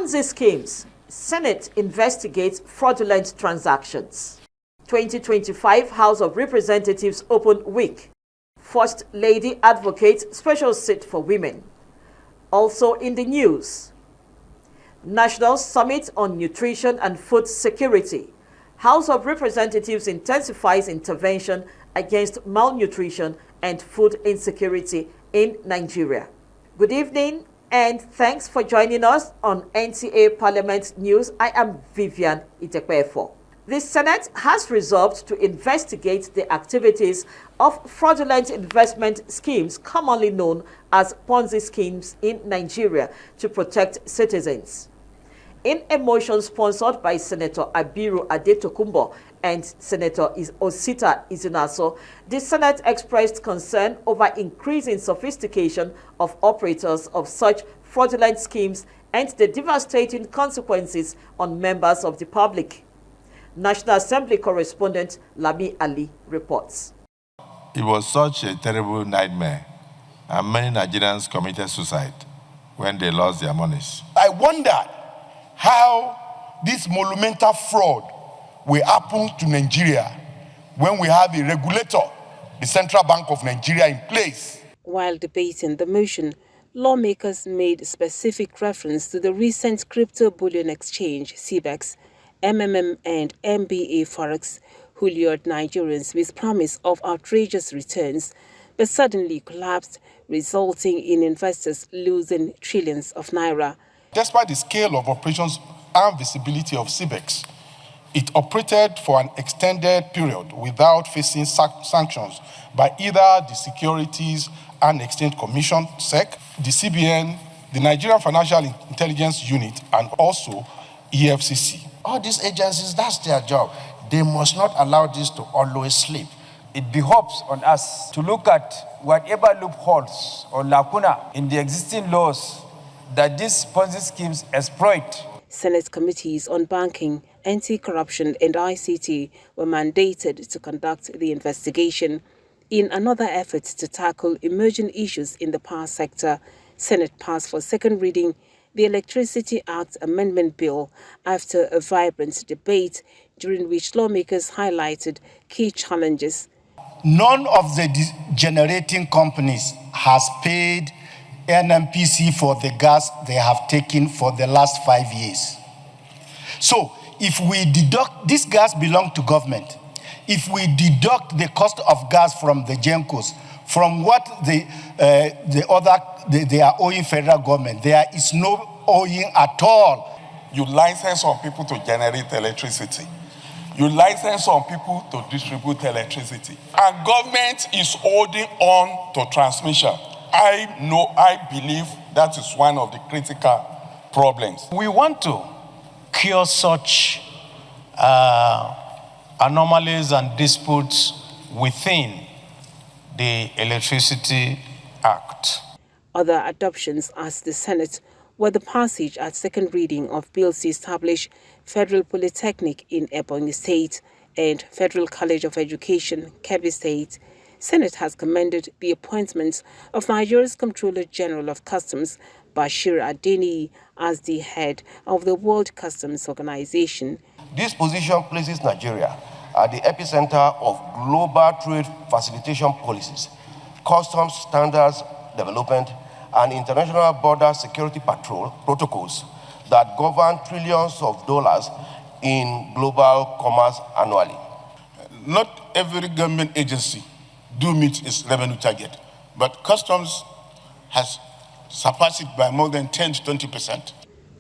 Ponzi schemes. Senate investigates fraudulent transactions. 2025 House of Representatives Open Week. First Lady advocates special seat for women. Also in the news, National Summit on Nutrition and Food Security. House of Representatives intensifies intervention against malnutrition and food insecurity in Nigeria. Good evening and thanks for joining us on NTA Parliament News. I am Vivian Itekwefo. The Senate has resolved to investigate the activities of fraudulent investment schemes, commonly known as Ponzi schemes in Nigeria, to protect citizens. In a motion sponsored by Senator Abiru Adetokunbo and Senator Osita Izunaso, the Senate expressed concern over increasing sophistication of operators of such fraudulent schemes and the devastating consequences on members of the public. National Assembly correspondent Lami Ali reports. It was such a terrible nightmare, and many Nigerians committed suicide when they lost their monies. I wondered how this monumental fraud will happen to Nigeria when we have a regulator, the Central Bank of Nigeria, in place. While debating the motion, lawmakers made specific reference to the recent crypto bullion exchange, CBEX, MMM and MBA Forex, who lured Nigerians with promise of outrageous returns, but suddenly collapsed, resulting in investors losing trillions of naira. Despite the scale of operations and visibility of CBEX, it operated for an extended period without facing sanctions by either the Securities and Exchange Commission, SEC, the CBN, the Nigerian Financial Intelligence Unit, and also EFCC. All these agencies, that's their job. They must not allow this to always slip. It behoves on us to look at whatever loopholes or lacuna in the existing laws that these Ponzi schemes exploit. Senate committees on banking, anti-corruption and ICT were mandated to conduct the investigation. In another effort to tackle emerging issues in the power sector, Senate passed for second reading the Electricity Act Amendment Bill after a vibrant debate during which lawmakers highlighted key challenges. None of the generating companies has paid NMPC for the gas they have taken for the last 5 years. So if we deduct, this gas belongs to government. If we deduct the cost of gas from the GENCOs, from what they are owing federal government, there is no owing at all. You license some people to generate electricity. You license some people to distribute electricity. And government is holding on to transmission. I believe that is one of the critical problems. We want to cure such anomalies and disputes within the Electricity Act. Other adoptions at the Senate were the passage at second reading of bills to establish Federal Polytechnic in Ebonyi State and Federal College of Education, Kebbi State. Senate has commended the appointment of Nigeria's Comptroller General of Customs, Bashir Adeni, as the head of the World Customs Organization. This position places Nigeria at the epicenter of global trade facilitation policies, customs standards development, and international border security protocols that govern trillions of dollars in global commerce annually. Not every government agency do meet its revenue target, but customs has surpassed it by more than 10 to 20%.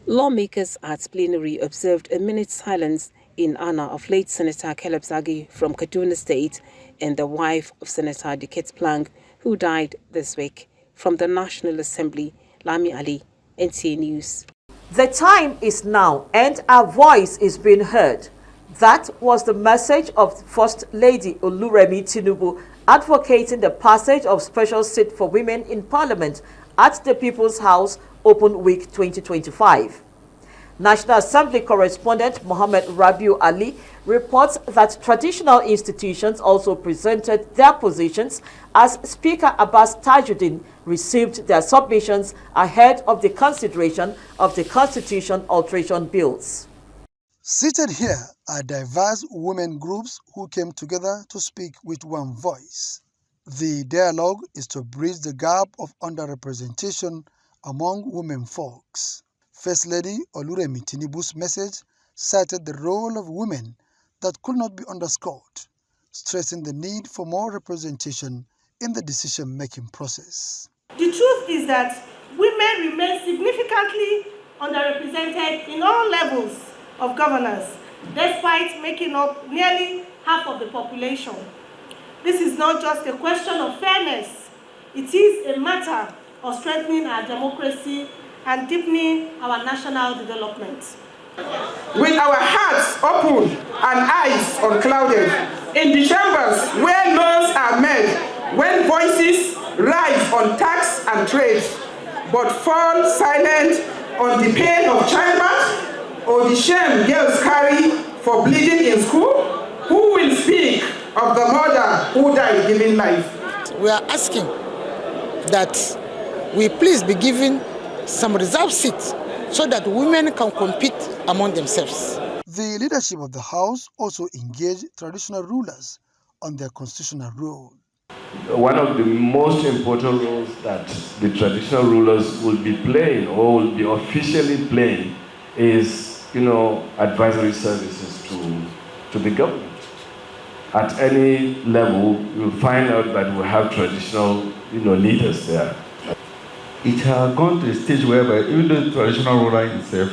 Lawmakers at plenary observed a minute's silence in honor of late Senator Caleb Zagi from Kaduna State and the wife of Senator Diket Plank, who died this week. From the National Assembly, Lami Ali, NTA News. The time is now and our voice is being heard. That was the message of First Lady Oluremi Tinubu advocating the passage of special seat for women in Parliament at the People's House Open Week 2025. National Assembly correspondent Mohammed Rabiu Ali reports that traditional institutions also presented their positions as Speaker Abbas Tajuddin received their submissions ahead of the consideration of the Constitution alteration bills. Seated here are diverse women groups who came together to speak with one voice. The dialogue is to bridge the gap of underrepresentation among women folks. First Lady Oluremi Tinubu's message cited the role of women that could not be underscored, stressing the need for more representation in the decision-making process. The truth is that women remain significantly underrepresented in all levels of governance, despite making up nearly half of the population. This is not just a question of fairness, it is a matter of strengthening our democracy and deepening our national development. With our hearts open and eyes unclouded, in the chambers where laws are made, when voices rise on tax and trade, but fall silent on the pain of childbirth or the shame girls carry for bleeding in school, who will speak of the mother who died giving life? We are asking that we please be given some reserved seats so that women can compete among themselves. The leadership of the House also engaged traditional rulers on their constitutional role. One of the most important roles that the traditional rulers will be playing or will be officially playing is, advisory services to the government. At any level, you'll find out that we have traditional, leaders there. It has gone to a stage whereby even the traditional ruler himself,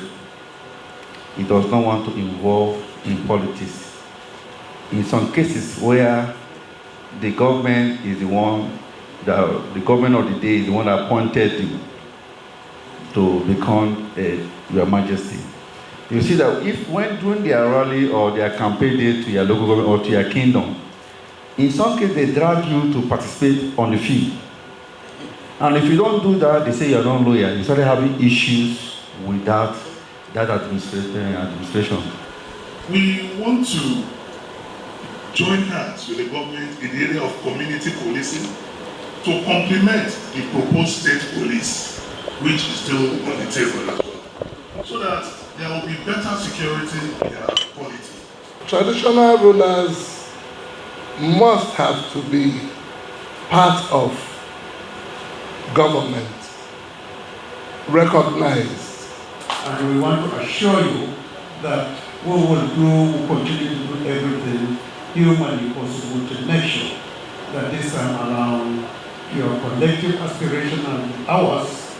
he does not want to involve in politics. In some cases where the government is the one, the government of the day is the one that appointed you to become Your Majesty. You see that when during their rally or their campaign day to your local government or to your kingdom, in some cases they drag you to participate on the field. And if you don't do that, they say you're not loyal. You start having issues with that administration. We want to join hands with the government in the area of community policing to complement the proposed state police, which is still on the table as well, so that there will be better security and quality. Traditional rulers must have to be part of government, recognized. And we want to assure you that we will continue to do everything humanly possible to make sure that this time around your collective aspiration and ours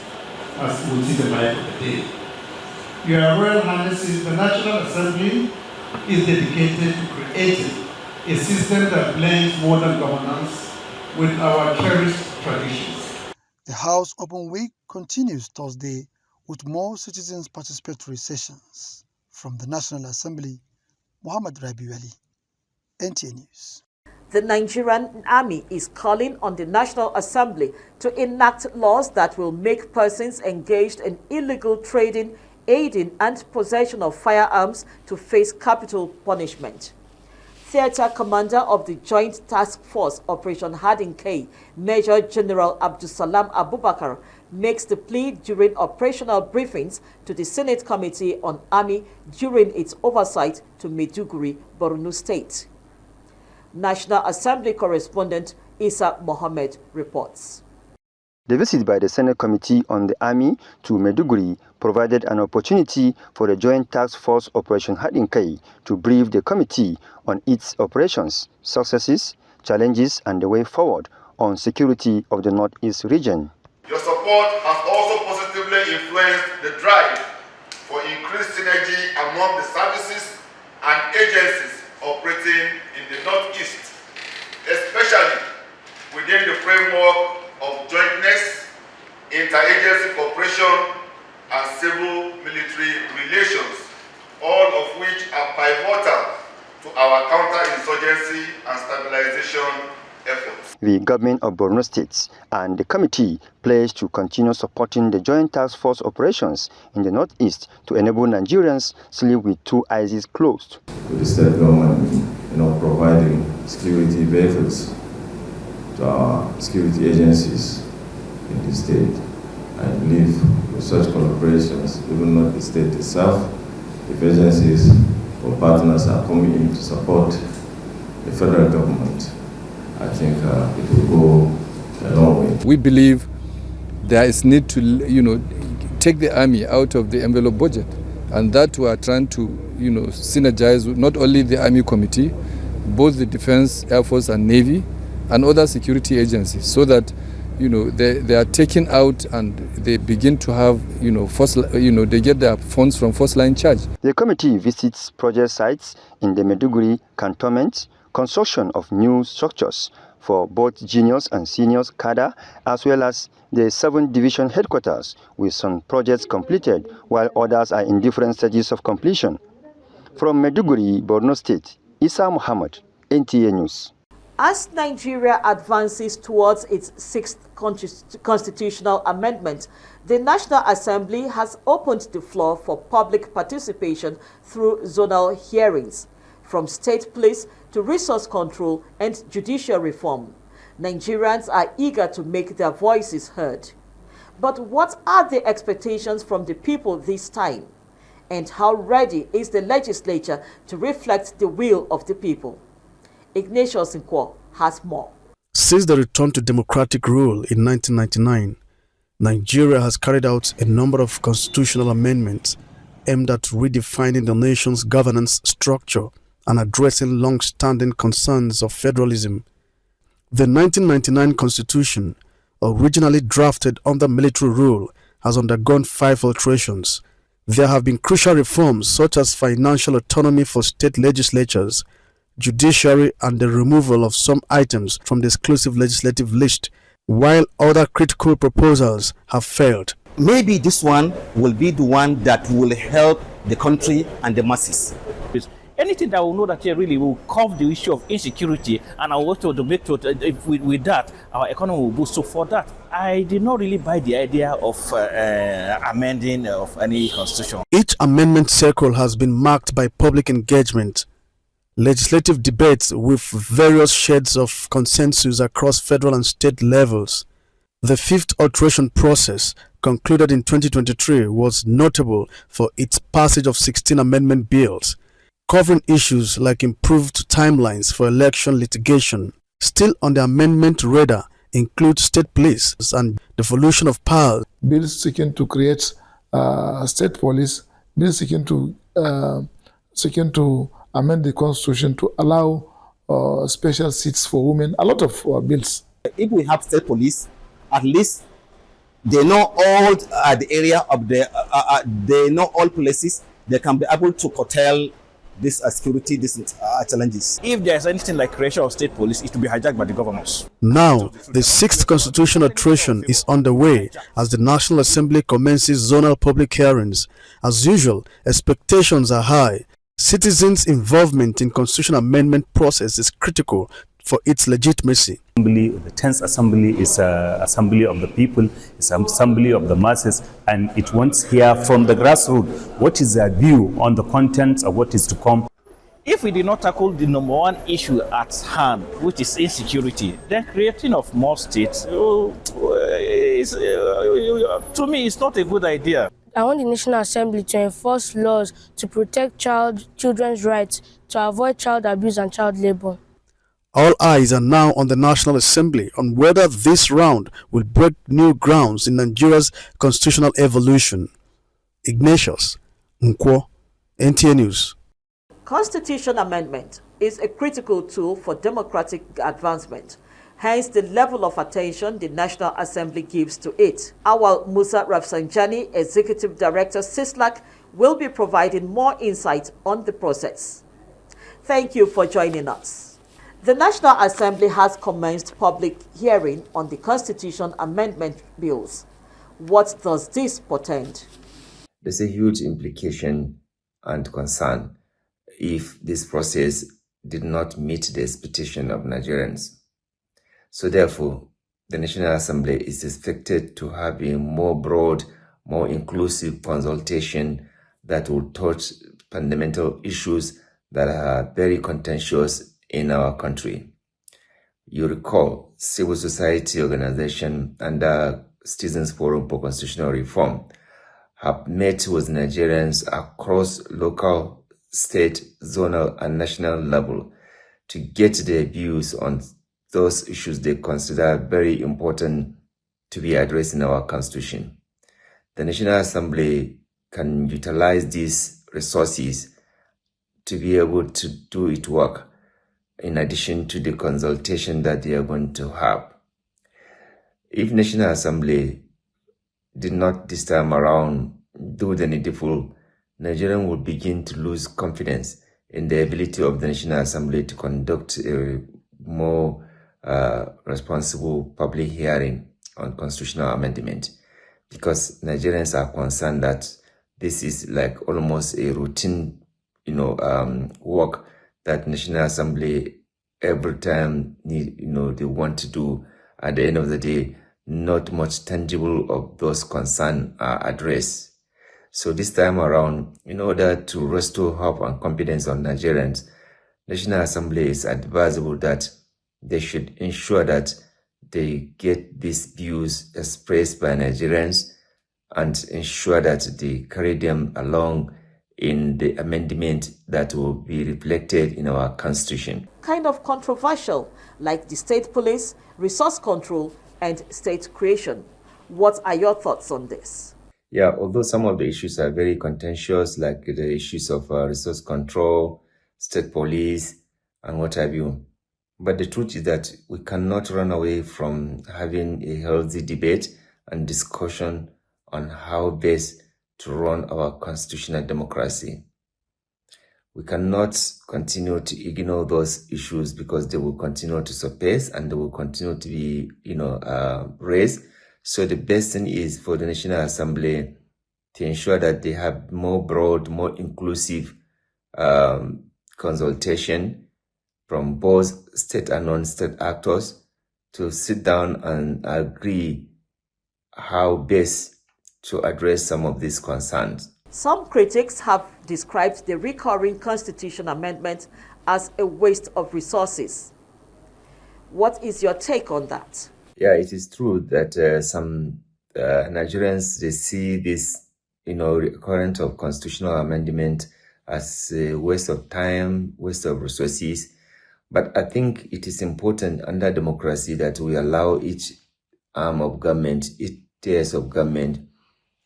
as we see the light of the day. Your Royal Highnesses, the National Assembly is dedicated to creating a system that blends modern governance with our cherished traditions. The House Open Week continues Thursday with more citizens' participatory sessions. From the National Assembly, Mohammed Rabiu Ali, NTA News. The Nigerian Army is calling on the National Assembly to enact laws that will make persons engaged in illegal trading, aiding and possession of firearms to face capital punishment. Theater Commander of the Joint Task Force Operation Hardin K, Major General Abdusalam Abubakar, makes the plea during operational briefings to the Senate Committee on Army during its oversight to Maiduguri, Borno State. National Assembly correspondent Isa Mohammed reports. The visit by the Senate Committee on the Army to Maiduguri provided an opportunity for the Joint Task Force Operation Hardin K to brief the committee on its operations, successes, challenges, and the way forward on security of the Northeast region. Your support has also positively influenced the drive for increased synergy among the services and agencies operating in the Northeast, especially within the framework of jointness, interagency cooperation, and civil-military relations, all of which are pivotal to our counter-insurgency and stabilization efforts. the government of Borno State and the committee pledged to continue supporting the joint task force operations in the northeast to enable Nigerians sleep with two eyes closed. With the state government, providing security vehicles to our security agencies in the state. I believe with such collaborations, even not the state itself, if agencies or partners are coming in to support the federal government, I think it will go a long way. We believe there is need to, take the army out of the envelope budget, and that we are trying to, synergize with not only the Army Committee, both the Defense, Air Force, and Navy, and other security agencies, so that they are taken out and they begin to have, they get their funds from first line charge. The committee visits project sites in the Maiduguri cantonment, construction of new structures for both juniors and seniors cadre, as well as the 7th Division headquarters, with some projects completed while others are in different stages of completion. From Maiduguri, Borno State, Isa Muhammad, NTA News. As Nigeria advances towards its 6th constitutional amendment, the National Assembly has opened the floor for public participation through zonal hearings, from state police to resource control and judicial reform. Nigerians are eager to make their voices heard. But what are the expectations from the people this time? And how ready is the legislature to reflect the will of the people? Ignatius Nkwo has more. Since the return to democratic rule in 1999, Nigeria has carried out a number of constitutional amendments aimed at redefining the nation's governance structure and addressing long-standing concerns of federalism. The 1999 Constitution, originally drafted under military rule, has undergone 5 alterations. There have been crucial reforms such as financial autonomy for state legislatures, judiciary, and the removal of some items from the exclusive legislative list, while other critical proposals have failed. Maybe this one will be the one that will help the country and the masses. Anything that will know that really will curb the issue of insecurity, and I want to make sure that if with that our economy will boost. So for that, I did not really buy the idea of amending of any constitution. Each amendment cycle has been marked by public engagement, legislative debates with various shades of consensus across federal and state levels. The 5th alteration process, concluded in 2023, was notable for its passage of 16 amendment bills, covering issues like improved timelines for election litigation. Still on the amendment radar include state police and devolution of power. Bills seeking to create state police, bills seeking to amend the constitution to allow special seats for women, a lot of bills. If we have state police, at least they know all the area of they know all places. They can be able to curtail this security, these challenges. If there's anything like creation of state police, it will be hijacked by the governors. Now, the 6th constitutional alteration is underway as the National Assembly commences zonal public hearings. As usual, expectations are high. Citizens' involvement in constitutional amendment process is critical for its legitimacy. The 10th Assembly is an assembly of the people, it's an assembly of the masses, and it wants to hear from the grassroots what is their view on the contents of what is to come. If we did not tackle the number one issue at hand, which is insecurity, then creating of more states, to me, it's not a good idea. I want the National Assembly to enforce laws to protect children's rights, to avoid child abuse and child labor. All eyes are now on the National Assembly on whether this round will break new grounds in Nigeria's constitutional evolution. Ignatius Nkwo, NTA News. Constitution amendment is a critical tool for democratic advancement. Hence, the level of attention the National Assembly gives to it. Awal Musa Rafsanjani, Executive Director, CISLAC, will be providing more insight on the process. Thank you for joining us. The National Assembly has commenced public hearing on the Constitution amendment bills. What does this portend? There's a huge implication and concern if this process did not meet the expectation of Nigerians. So therefore, the National Assembly is expected to have a more broad, more inclusive consultation that will touch fundamental issues that are very contentious in our country. You recall, civil society organization under Citizens Forum for Constitutional Reform have met with Nigerians across local, state, zonal, and national level to get their views on those issues they consider very important to be addressed in our Constitution. The National Assembly can utilize these resources to be able to do its work, in addition to the consultation that they are going to have. If National Assembly did not this time around do the needful, Nigerians will begin to lose confidence in the ability of the National Assembly to conduct a more responsible public hearing on constitutional amendment, because Nigerians are concerned that this is like almost a routine, work that National Assembly every time they want to do. At the end of the day, not much tangible of those concerns are addressed. So this time around, in order to restore hope and confidence on Nigerians, National Assembly is advisable that they should ensure that they get these views expressed by Nigerians and ensure that they carry them along in the amendment that will be reflected in our Constitution. Kind of controversial, like the state police, resource control, and state creation. What are your thoughts on this? Yeah, although some of the issues are very contentious, like the issues of resource control, state police, and what have you. But the truth is that we cannot run away from having a healthy debate and discussion on how best to run our constitutional democracy. We cannot continue to ignore those issues because they will continue to surface and they will continue to be, raised. So the best thing is for the National Assembly to ensure that they have more broad, more inclusive consultation from both state and non-state actors to sit down and agree how best to address some of these concerns. Some critics have described the recurring constitution amendment as a waste of resources. What is your take on that? Yeah, it is true that some Nigerians, they see this, recurrent of constitutional amendment as a waste of time, waste of resources. But I think it is important under democracy that we allow each arm of government, each tiers of government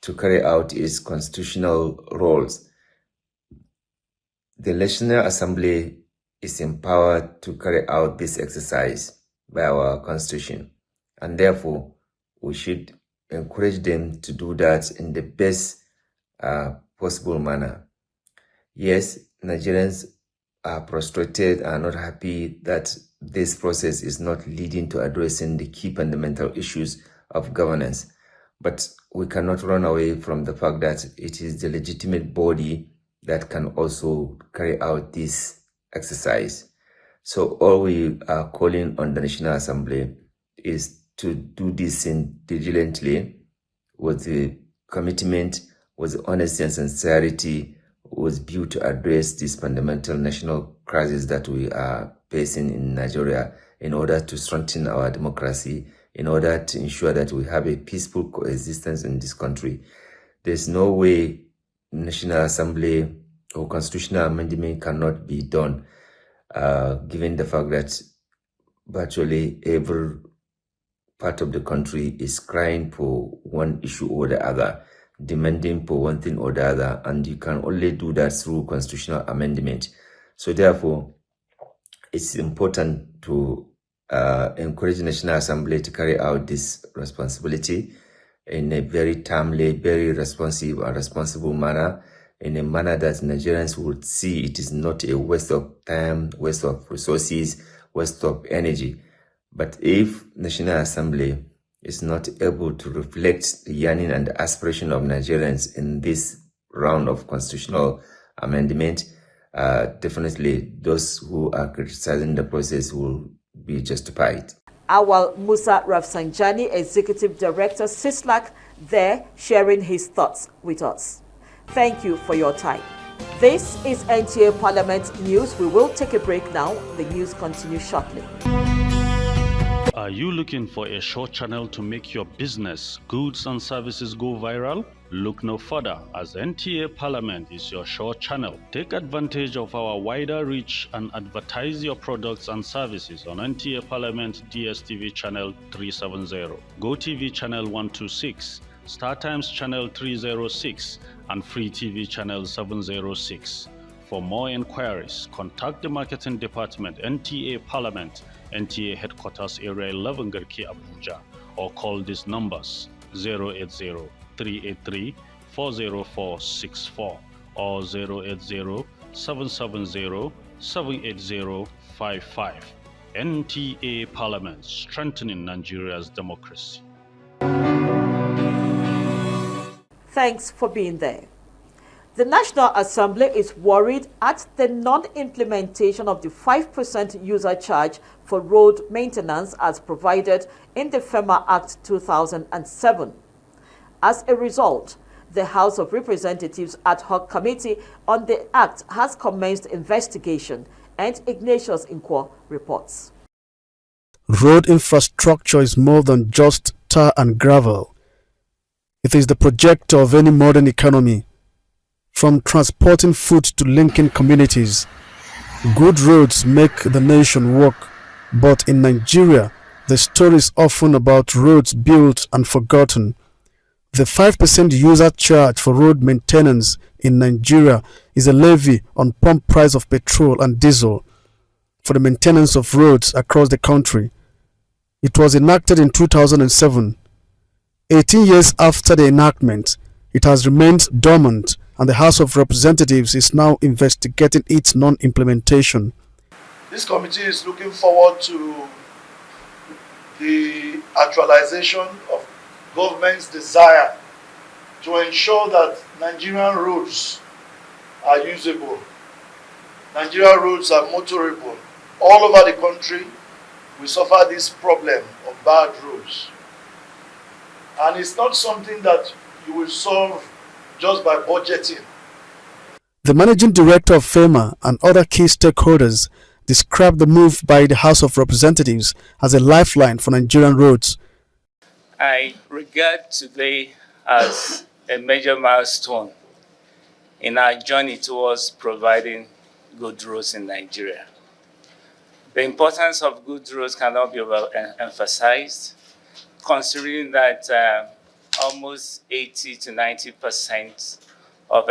to carry out its constitutional roles. The National Assembly is empowered to carry out this exercise by our Constitution, and therefore we should encourage them to do that in the best possible manner. Yes, Nigerians are frustrated and not happy that this process is not leading to addressing the key fundamental issues of governance. But we cannot run away from the fact that it is the legitimate body that can also carry out this exercise. So all we are calling on the National Assembly is to do this diligently, with the commitment, with honesty and sincerity, with view to address this fundamental national crisis that we are facing in Nigeria, in order to strengthen our democracy, in order to ensure that we have a peaceful coexistence in this country. There's no way National Assembly or constitutional amendment cannot be done, given the fact that virtually every part of the country is crying for one issue or the other, demanding for one thing or the other, and you can only do that through constitutional amendment. So therefore, it's important to encourage the National Assembly to carry out this responsibility in a very timely, very responsive and responsible manner, in a manner that Nigerians would see it is not a waste of time, waste of resources, waste of energy. But if National Assembly is not able to reflect the yearning and the aspiration of Nigerians in this round of constitutional amendment, definitely those who are criticizing the process will be justified. Awal Musa Rafsanjani, Executive Director, CISLAC, there sharing his thoughts with us. Thank you for your time. This is NTA Parliament News. We will take a break now. The news continues shortly. Are you looking for a short channel to make your business, goods and services go viral? Look no further, as NTA Parliament is your short channel. Take advantage of our wider reach and advertise your products and services on NTA Parliament DSTV channel 370, GoTV channel 126, StarTimes channel 306, and Free TV channel 706. For more inquiries, contact the Marketing Department, NTA Parliament, NTA Headquarters Area 11 Garki Abuja, or call these numbers 080-383-40464 or 080-770-78055. NTA Parliament, strengthening Nigeria's democracy. Thanks for being there. The National Assembly is worried at the non-implementation of the 5% user charge for road maintenance as provided in the FEMA Act 2007. As a result, the House of Representatives Ad Hoc Committee on the Act has commenced investigation, and Ignatius Nkwo reports. Road infrastructure is more than just tar and gravel. It is the projector of any modern economy. From transporting food to linking communities, good roads make the nation work. But in Nigeria, the story is often about roads built and forgotten. The 5% user charge for road maintenance in Nigeria is a levy on pump price of petrol and diesel for the maintenance of roads across the country. It was enacted in 2007. 18 years after the enactment, it has remained dormant, and the House of Representatives is now investigating its non-implementation. This committee is looking forward to the actualization of government's desire to ensure that Nigerian roads are usable, Nigerian roads are motorable. All over the country, we suffer this problem of bad roads. And it's not something that you will solve just by budgeting. The Managing Director of FEMA and other key stakeholders described the move by the House of Representatives as a lifeline for Nigerian roads. I regard today as a major milestone in our journey towards providing good roads in Nigeria. The importance of good roads cannot be emphasized, considering that almost 80 to 90% of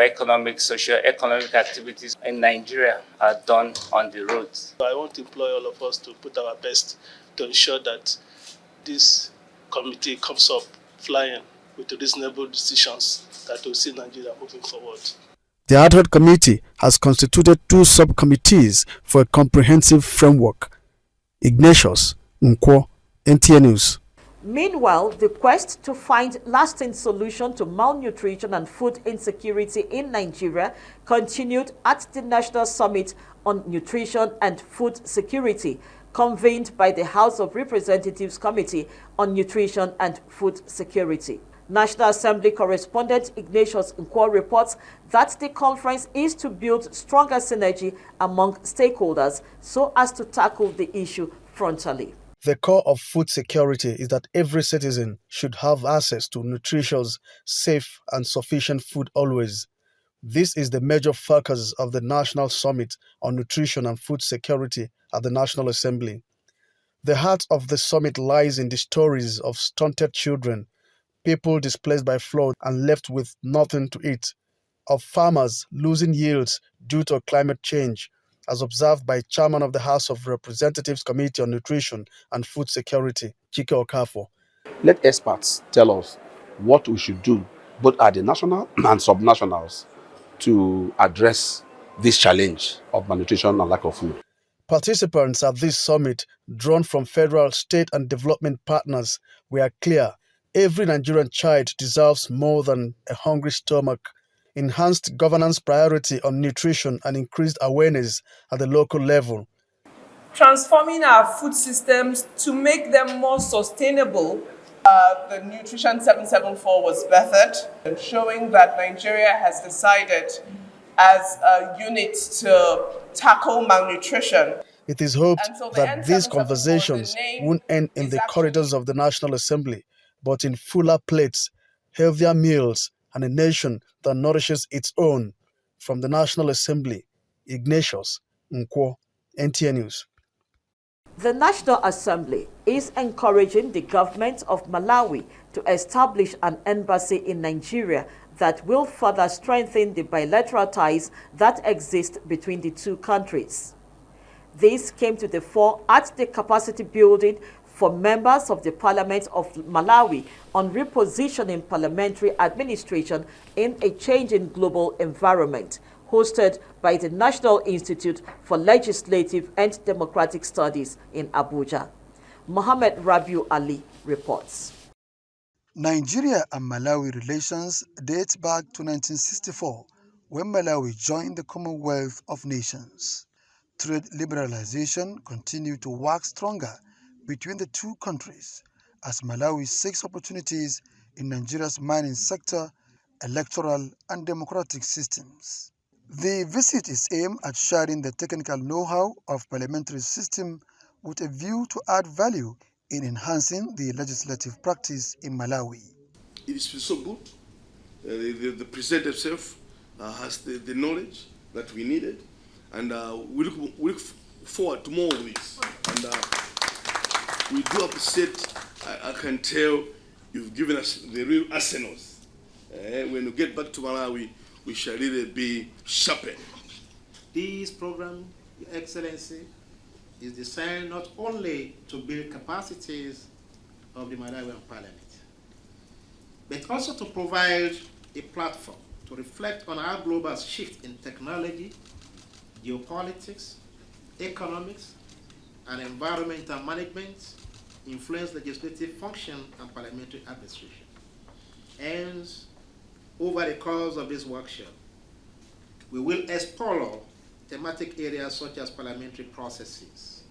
socio-economic activities in Nigeria are done on the roads. I want to employ all of us to put our best to ensure that this committee comes up flying with reasonable decisions that will see Nigeria moving forward. The Ad Hoc Committee has constituted 2 subcommittees for a comprehensive framework. Ignatius Nkwo, NTA News. Meanwhile, the quest to find lasting solution to malnutrition and food insecurity in Nigeria continued at the National Summit on Nutrition and Food Security, convened by the House of Representatives Committee on Nutrition and Food Security. National Assembly correspondent Ignatius Nkwo reports that the conference is to build stronger synergy among stakeholders so as to tackle the issue frontally. The core of food security is that every citizen should have access to nutritious, safe, and sufficient food always. This is the major focus of the National Summit on Nutrition and Food Security at the National Assembly. The heart of the summit lies in the stories of stunted children, people displaced by flood and left with nothing to eat, of farmers losing yields due to climate change, as observed by Chairman of the House of Representatives Committee on Nutrition and Food Security, Chike Okafo. Let experts tell us what we should do, both at the national and subnationals, to address this challenge of malnutrition and lack of food. Participants at this summit, drawn from federal, state, and development partners, were clear. Every Nigerian child deserves more than a hungry stomach. Enhanced governance priority on nutrition and increased awareness at the local level. transforming our food systems to make them more sustainable. The Nutrition 774 was bettered, showing that Nigeria has decided as a unit to tackle malnutrition. It is hoped the that these conversations won't end in the corridors of the National Assembly, but in fuller plates, healthier meals, and a nation that nourishes its own. From the National Assembly, Ignatius Nkwo, NTA News. The National Assembly is encouraging the government of Malawi to establish an embassy in Nigeria that will further strengthen the bilateral ties that exist between the two countries. This came to the fore at the capacity building for members of the Parliament of Malawi on repositioning parliamentary administration in a changing global environment, hosted by the National Institute for Legislative and Democratic Studies in Abuja. Mohammed Rabiu Ali reports. Nigeria and Malawi relations date back to 1964, when Malawi joined the Commonwealth of Nations. Trade liberalization continued to wax stronger between the two countries as Malawi seeks opportunities in Nigeria's mining sector, electoral and democratic systems. The visit is aimed at sharing the technical know-how of parliamentary system with a view to add value in enhancing the legislative practice in Malawi. It is so good. The president himself has the knowledge that we needed, and we look forward to more of this. And we do appreciate, I can tell, you've given us the real arsenals. When we get back to Malawi, we shall really be sharpened. This program, Your Excellency, is designed not only to build capacities of the Malawian Parliament, but also to provide a platform to reflect on our global shift in technology, geopolitics, economics, and environmental management influence legislative function and parliamentary administration. Hence, over the course of this workshop, we will explore thematic areas such as parliamentary processes.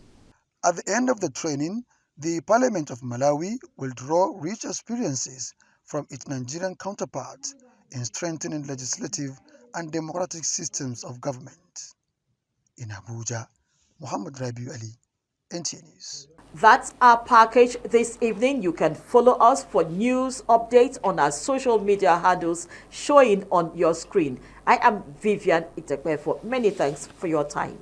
At the end of the training, the Parliament of Malawi will draw rich experiences from its Nigerian counterparts in strengthening legislative and democratic systems of government. In Abuja, Mohammed Rabiu Ali, NTA News. That's our package this evening. You can follow us for news updates on our social media handles showing on your screen. I am Vivian Itekwe. Many thanks for your time.